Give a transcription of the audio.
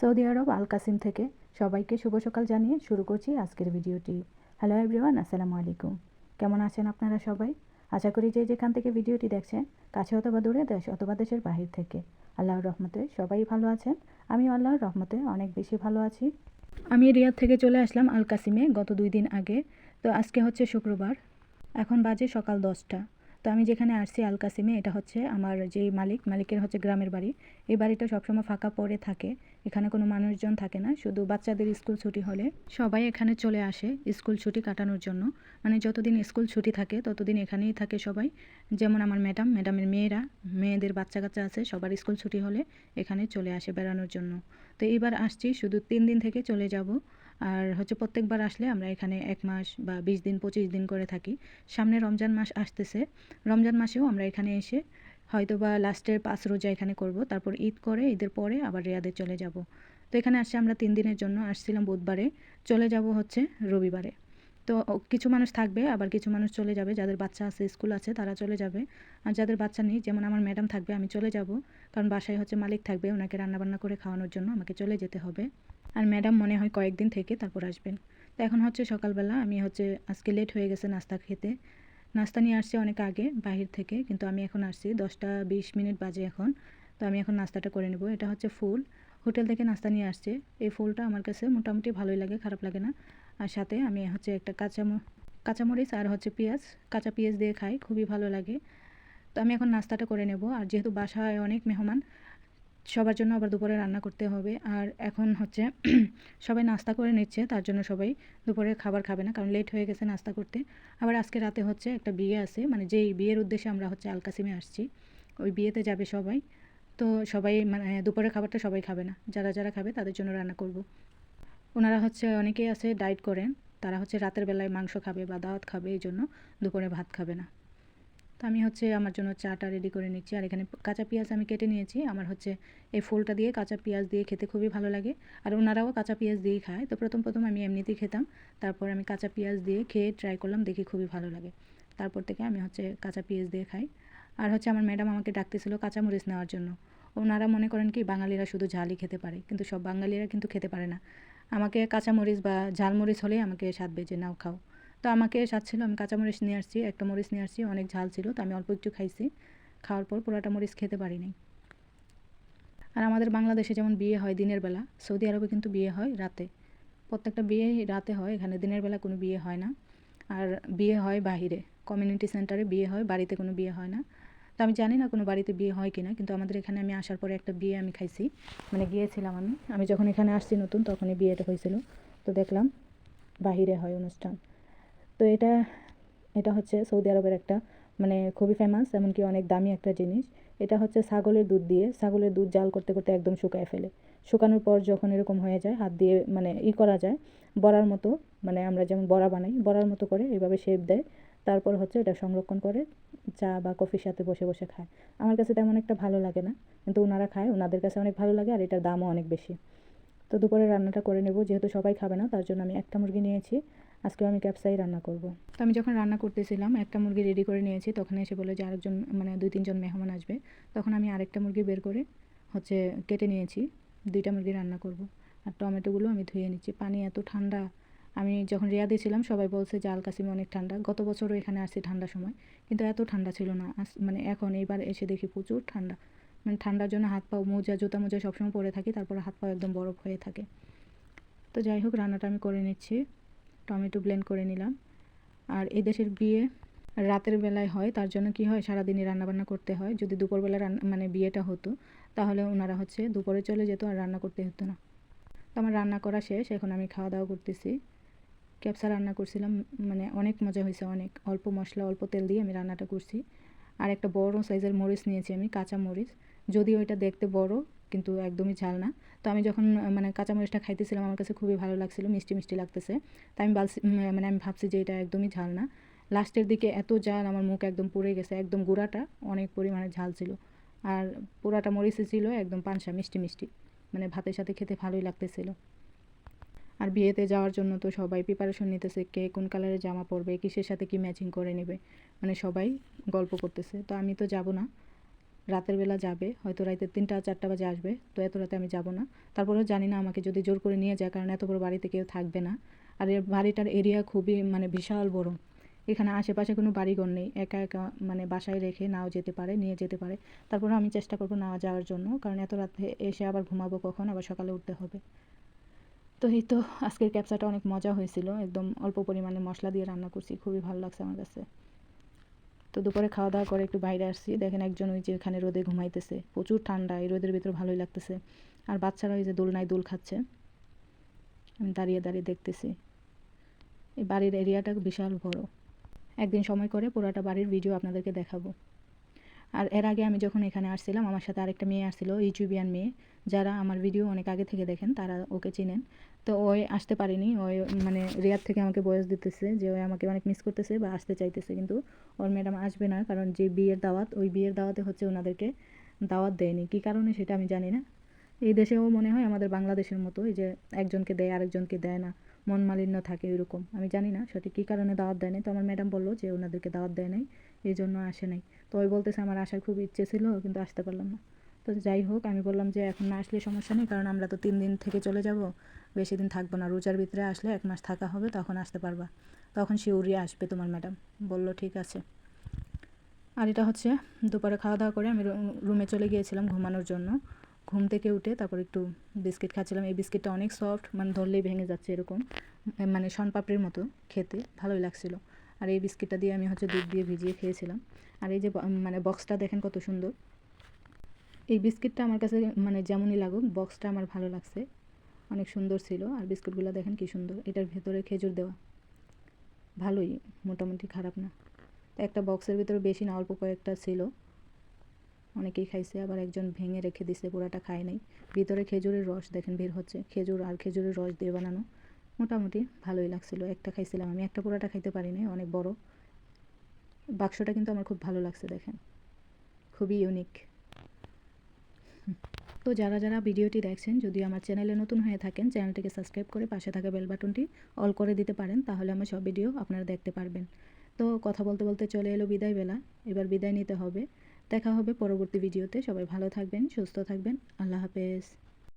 Saudi আরব আল কাসিম থেকে সবাইকে শুভ সকাল জানিয়ে শুরু করছি আজকের ভিডিওটি। হ্যালো এভরিওয়ান, আসসালামু আলাইকুম। কেমন আছেন আপনারা সবাই? আশা করি যে যেখান থেকে ভিডিওটি দেখছেন, কাছে অথবা দূরে, দেশ অথবা দেশের বাহির থেকে, আল্লাহর রহমতে সবাই ভালো আছেন। আমিও আল্লাহর রহমতে অনেক বেশি ভালো আছি। আমি রিয়াদ থেকে চলে আসলাম আল কাসিমে গত 2 দিন আগে। তো আজকে হচ্ছে শুক্রবার, এখন বাজে সকাল 10টা। তো আমি যেখানে আসছি আল কাসিমে, এটা হচ্ছে আমার যেই মালিকের হচ্ছে গ্রামের বাড়ি। এই বাড়িটা সবসময় ফাঁকা পড়ে থাকে, এখানে কোনো মানুষজন থাকে না, শুধু বাচ্চাদের স্কুল ছুটি হলে সবাই এখানে চলে আসে স্কুল ছুটি কাটানোর জন্য। মানে যতদিন স্কুল ছুটি থাকে ততদিন এখানেই থাকে সবাই। যেমন আমার ম্যাডামের মেয়েদের বাচ্চা কাচ্চা আছে, সবার স্কুল ছুটি হলে এখানে চলে আসে বেড়ানোর জন্য। তো এইবার আসছি শুধু 3 দিন থেকে চলে যাব। আর হচ্ছে প্রত্যেকবার আসলে আমরা এখানে 1 মাস বা 20 দিন 25 দিন করে থাকি। সামনে রমজান মাস আসতেছে, রমজান মাসেও আমরা এখানে এসে হয়তো বা লাস্টের 5 রোজা এখানে করব, তারপর ঈদ করে ঈদের পরে আবার রিয়াদে চলে যাব। তো এখানে আসছে আমরা 3 দিনের জন্য, আসছিলাম বুধবারে, চলে যাব হচ্ছে রবিবারে। তো কিছু মানুষ থাকবে, আবার কিছু মানুষ চলে যাবে, যাদের বাচ্চা আছে স্কুল আছে তারা চলে যাবে। আর যাদের বাচ্চা নেই, যেমন আমার ম্যাডাম থাকবে, আমি চলে যাব, কারণ বাসায় হচ্ছে মালিক থাকবে, ওনাকে রান্নাবান্না করে খাওয়ানোর জন্য আমাকে চলে যেতে হবে। আর ম্যাডাম মনে হয় কয়েকদিন থেকে তারপর আসবেন। তো এখন হচ্ছে সকালবেলা, আমি হচ্ছে আজকে লেট হয়ে গেছে নাস্তা খেতে। নাস্তা নিয়ে আসছি অনেক আগে বাহির থেকে, কিন্তু আমি এখন আসছি 10টা 20 মিনিট বাজে এখন। তো আমি এখন নাস্তাটা করে নেব। এটা হচ্ছে ফুল, হোটেল থেকে নাস্তা নিয়ে আসছে। এই ফুলটা আমার কাছে মোটামুটি ভালোই লাগে, খারাপ লাগে না। আর সাথে আমি হচ্ছে একটা কাঁচামরিচ আর হচ্ছে পেঁয়াজ, কাঁচা পেঁয়াজ দিয়ে খাই, খুবই ভালো লাগে। তো আমি এখন নাস্তাটা করে নেব। আর যেহেতু বাসায় অনেক মেহমান, সবার জন্য আবার দুপুরে রান্না করতে হবে। আর এখন হচ্ছে সবাই নাস্তা করে নিচ্ছে, তার জন্য সবাই দুপুরে খাবার খাবে না, কারণ লেট হয়ে গেছে নাস্তা করতে। আবার আজকে রাতে হচ্ছে একটা বিয়ে আছে, মানে যেই বিয়ের উদ্দেশ্যে আমরা হচ্ছে আল কাসিমে আসছি, ওই বিয়েতে যাবে সবাই। তো সবাই মানে দুপুরের খাবারটা সবাই খাবে না, যারা যারা খাবে তাদের জন্য রান্না করব। ওনারা হচ্ছে অনেকেই আছে ডায়েট করেন, তারা হচ্ছে রাতের বেলায় মাংস খাবে বা দাওয়াত খাবে, এই জন্য দুপুরে ভাত খাবে না। তো আমি হচ্ছে আমার জন্য চাটা রেডি করে নিচ্ছি। আর এখানে কাঁচা পেঁয়াজ আমি কেটে নিয়েছি। আমার হচ্ছে এই ফুলটা দিয়ে কাঁচা পেঁয়াজ দিয়ে খেতে খুবই ভালো লাগে, আর ওনারাও কাঁচা পেঁয়াজ দিয়েই খায়। তো প্রথম আমি এমনিতেই খেতাম, তারপর আমি কাঁচা পেঁয়াজ দিয়ে খেয়ে ট্রাই করলাম, দেখি খুবই ভালো লাগে, তারপর থেকে আমি হচ্ছে কাঁচা পেঁয়াজ দিয়ে খাই। আর হচ্ছে আমার ম্যাডাম আমাকে ডাকতেছিল কাঁচামরিচ নেওয়ার জন্য। ওনারা মনে করেন কি বাঙালিরা শুধু ঝালই খেতে পারে, কিন্তু সব বাঙালিরা কিন্তু খেতে পারে না। আমাকে কাঁচামরিচ বা ঝালমরিচ হলেই আমাকে স্বাদ যে নাও খাও। তো আমাকে স্বাদ ছিল, আমি কাঁচামরিচ নিয়ে আসছি, একটা মরিচ নিয়ে আসছি, অনেক ঝাল ছিল, তো আমি অল্প একটু খাইছি। খাওয়ার পর পুরোটা মরিচ খেতে পারিনি। আর আমাদের বাংলাদেশে যেমন বিয়ে হয় দিনের বেলা, সৌদি আরবে কিন্তু বিয়ে হয় রাতে। প্রত্যেকটা বিয়ে রাতে হয়, এখানে দিনের বেলা কোনো বিয়ে হয় না। আর বিয়ে হয় বাহিরে, কমিউনিটি সেন্টারে বিয়ে হয়, বাড়িতে কোনো বিয়ে হয় না। তো আমি জানি না কোনো বাড়িতে বিয়ে হয় কি না, কিন্তু আমাদের এখানে আমি আসার পরে একটা বিয়ে আমি খাইছি, মানে গিয়েছিলাম আমি যখন এখানে আসছি নতুন, তখনই বিয়েটা হয়েছিল। তো দেখলাম বাহিরে হয় অনুষ্ঠান। তো এটা এটা হচ্ছে সৌদি আরবের একটা মানে খুবই ফেমাস, এমনকি অনেক দামি একটা জিনিস। এটা হচ্ছে ছাগলের দুধ জাল করতে করতে একদম শুকায় ফেলে। শুকানোর পর যখন এরকম হয়ে যায়, হাত দিয়ে মানে করা যায় বড়ার মতো, মানে আমরা যেমন বড়া বানাই বড়ার মতো করে এইভাবে শেপ দেয়। তারপর হচ্ছে এটা সংরক্ষণ করে চা বা কফির সাথে বসে বসে খায়। আমার কাছে তেমন একটা ভালো লাগে না, কিন্তু ওনারা খায়, ওনাদের কাছে অনেক ভালো লাগে, আর এটার দামও অনেক বেশি। তো দুপুরে রান্নাটা করে নেব, যেহেতু সবাই খাবে না, তার জন্য আমি একটা মুরগি নিয়েছি। আজকেও আমি ক্যাপসাই রান্না করব। তো আমি যখন রান্না করতেছিলাম একটা মুরগি রেডি করে নিয়েছি, তখন এসে বলে যে আরেকজন মানে 2-3 জন মেহমান আসবে। তখন আমি আরেকটা মুরগি বের করে হচ্ছে কেটে নিয়েছি, 2টা মুরগি রান্না করব। আর টমেটোগুলো আমি ধুয়ে নিচ্ছি। পানি এত ঠান্ডা, আমি যখন রিয়াদে ছিলাম সবাই বলছে যে আল কাসিমে অনেক ঠান্ডা, গত বছরও এখানে আসছি ঠান্ডার সময়, কিন্তু এত ঠান্ডা ছিল না। মানে এখন এইবার এসে দেখি প্রচুর ঠান্ডা, মানে ঠান্ডার জন্য হাত পা জুতা মোজা সবসময় পরে থাকি, তারপরে হাত পা একদম বরফ হয়ে থাকে। তো যাই হোক, রান্নাটা আমি করে নিচ্ছি, টমেটো ব্লেন্ড করে নিলাম। আর এই দেশের বিয়ে রাতের বেলায় হয়, তার জন্য কি হয় সারাদিনই রান্নাবান্না করতে হয়। যদি দুপুরবেলা মানে বিয়েটা হতো, তাহলে ওনারা হচ্ছে দুপুরে চলে যেত, আর রান্না করতে হতো না। তো আমার রান্না করা শেষ, এখন আমি খাওয়া দাওয়া করতেছি। ক্যাপসা রান্না করছিলাম, মানে অনেক মজা হয়েছে, অনেক অল্প মশলা অল্প তেল দিয়ে আমি রান্নাটা করছি। আর একটা বড় সাইজের মরিচ নিয়েছি আমি, কাঁচা মরিচ, যদিও এটা দেখতে বড় কিন্তু একদমই ঝাল না। তো আমি যখন মানে কাঁচা মরিচটা খাইতেছিলাম, আমার কাছে খুবই ভালো লাগছিল, মিষ্টি মিষ্টি লাগতেছে। তাই আমি মানে আমি ভাবছি যে এটা একদমই ঝাল না। লাস্টের দিকে এত ঝাল, আমার মুখ একদম পুড়ে গেছে, একদম গুঁড়াটা অনেক পরিমাণে ঝাল ছিল, আর পুরাটা মরিচে ছিল একদম পানসা মিষ্টি মিষ্টি, মানে ভাতের সাথে খেতে ভালোই লাগতেছিল। আর বিয়েতে যাওয়ার জন্য তো সবাই প্রিপারেশন নিতেছে, কে কোন কালারের জামা পরবে, কিসের সাথে কি ম্যাচিং করে নেবে, মানে সবাই গল্প করতেছে। তো আমি তো যাব না, রাতের বেলা যাবে, হয়তো রাতে 3টা-4টা বাজে আসবে। তো এত রাতে আমি যাব না। তারপরেও জানি না আমাকে যদি জোর করে নিয়ে যায়, কারণ এত বড় বাড়িতে কেউ থাকবে না। আর এর বাড়িটার এরিয়া খুবই মানে বিশাল বড়। এখানে আশেপাশে কোনো বাড়িঘর নেই, একা একা মানে বাসায় রেখে নাও যেতে পারে, নিয়ে যেতে পারে। তারপরে আমি চেষ্টা করবো না যাওয়ার জন্য, কারণ এত রাতে এসে আবার ঘুমাবো কখন, আবার সকালে উঠতে হবে। তো এই তো আজকের ক্যাপসাটা অনেক মজা হয়েছিল, একদম অল্প পরিমাণে মশলা দিয়ে রান্না করছি, খুবই ভালো লাগছে আমার কাছে। তো দুপুরে খাওয়া দাওয়া করে একটু বাইরে আসছি, দেখেন একজন ওই যে এখানে রোদে ঘুমাইতেছে, প্রচুর ঠান্ডা, এই রোদের ভিতরে ভালোই লাগতেছে। আর বাচ্চারা ওই যে দোলনায় দোল খাচ্ছে, আমি দাঁড়িয়ে দাঁড়িয়ে দেখতেছি। এই বাড়ির এরিয়াটা বিশাল বড়, একদিন সময় করে পুরোটা বাড়ির ভিডিও আপনাদেরকে দেখাবো। আর এর আগে আমি যখন এখানে আসছিলাম, আমার সাথে আরেকটা মেয়ে আসছিল, ইউটিউবিয়ান মেয়ে। যারা আমার ভিডিও অনেক আগে থেকে দেখেন তারা ওকে চিনেন। তো ওই আসতে পারেনি, ওই মানে রিয়াদ থেকে আমাকে ভয়েস দিতেছে যে ওই আমাকে অনেক মিস করতেছে বা আসতে চাইতেছে, কিন্তু ওর ম্যাডাম আসবে না, কারণ যে বিয়ের দাওয়াত, ওই বিয়ের দাওয়াতে হচ্ছে ওনাদেরকে দাওয়াত দেয়নি, কী কারণে সেটা আমি জানি না। এই দেশেও মনে হয় আমাদের বাংলাদেশের মতো, এই যে একজনকে দেয় আরেকজনকে দেয় না, মন মালিন্য থাকে এরকম, আমি জানি না সঠিক কী কারণে দাওয়াত দেয় নাই। তো আমার ম্যাডাম বললো যে ওনাদেরকে দাওয়াত দেয় নাই, এই জন্য আসে নাই। তো ওই বলতেছে আমার আসার খুব ইচ্ছে ছিল, কিন্তু আসতে পারলাম না। তো যাই হোক, আমি বললাম যে এখন না আসলে সমস্যা নেই, কারণ আমরা তো 3 দিন থেকে চলে যাব, বেশি দিন থাকবো না, রোজার ভিতরে আসলে 1 মাস থাকা হবে, তখন আসতে পারবা, তখন শিউরি আসবে তোমার ম্যাডাম। বললো ঠিক আছে। আর এটা হচ্ছে দুপুরে খাওয়া দাওয়া করে আমি রুমে চলে গিয়েছিলাম ঘুমানোর জন্য। ঘুম থেকে উঠে তারপর একটু বিস্কিট খাচ্ছিলাম। এই বিস্কিটটা অনেক সফট, মানে ধরলেই ভেঙে যাচ্ছে এরকম, মানে শনপাপড়ির মতো খেতে, ভালোই লাগছিল। আর এই বিস্কিটটা দিয়ে আমি হচ্ছে দুধ দিয়ে ভিজিয়ে খেয়েছিলাম। আর এই যে মানে বক্সটা দেখেন কত সুন্দর। এই বিস্কিটটা আমার কাছে মানে যেমনই লাগুক, বক্সটা আমার ভালো লাগছে, অনেক সুন্দর ছিল। আর বিস্কুটগুলো দেখেন কি সুন্দর, এটার ভেতরে খেজুর দেওয়া, ভালোই, মোটামুটি খারাপ না। একটা বক্সের ভিতরে বেশি না, অল্প কয়েকটা ছিল, অনেকেই খাইছে, আবার একজন ভেঙে রেখে দিছে, পুরাটা খায় নাই। ভিতরে খেজুরের রস দেখেন বের হচ্ছে, খেজুর আর খেজুরের রস দিয়ে বানানো, মোটামুটি ভালোই লাগছিল। একটা খাইছিলাম আমি, একটা পুরাটা খাইতে পারি নাই, অনেক বড়। বাক্সটা কিন্তু আমার খুব ভালো লাগছে, দেখেন খুবই ইউনিক। তো যারা যারা ভিডিওটি দেখছেন, যদি আমার চ্যানেলে নতুন হয়ে থাকেন, চ্যানেলটিকে সাবস্ক্রাইব করে পাশে থাকা বেল বাটনটি অল করে দিতে পারেন, তাহলে আমার সব ভিডিও আপনারা দেখতে পারবেন। তো কথা বলতে বলতে চলে এলো বিদায় বেলা, এবার বিদায় নিতে হবে। দেখা হবে পরবর্তী ভিডিওতে। সবাই ভালো থাকবেন, সুস্থ থাকবেন, আল্লাহ হাফেজ।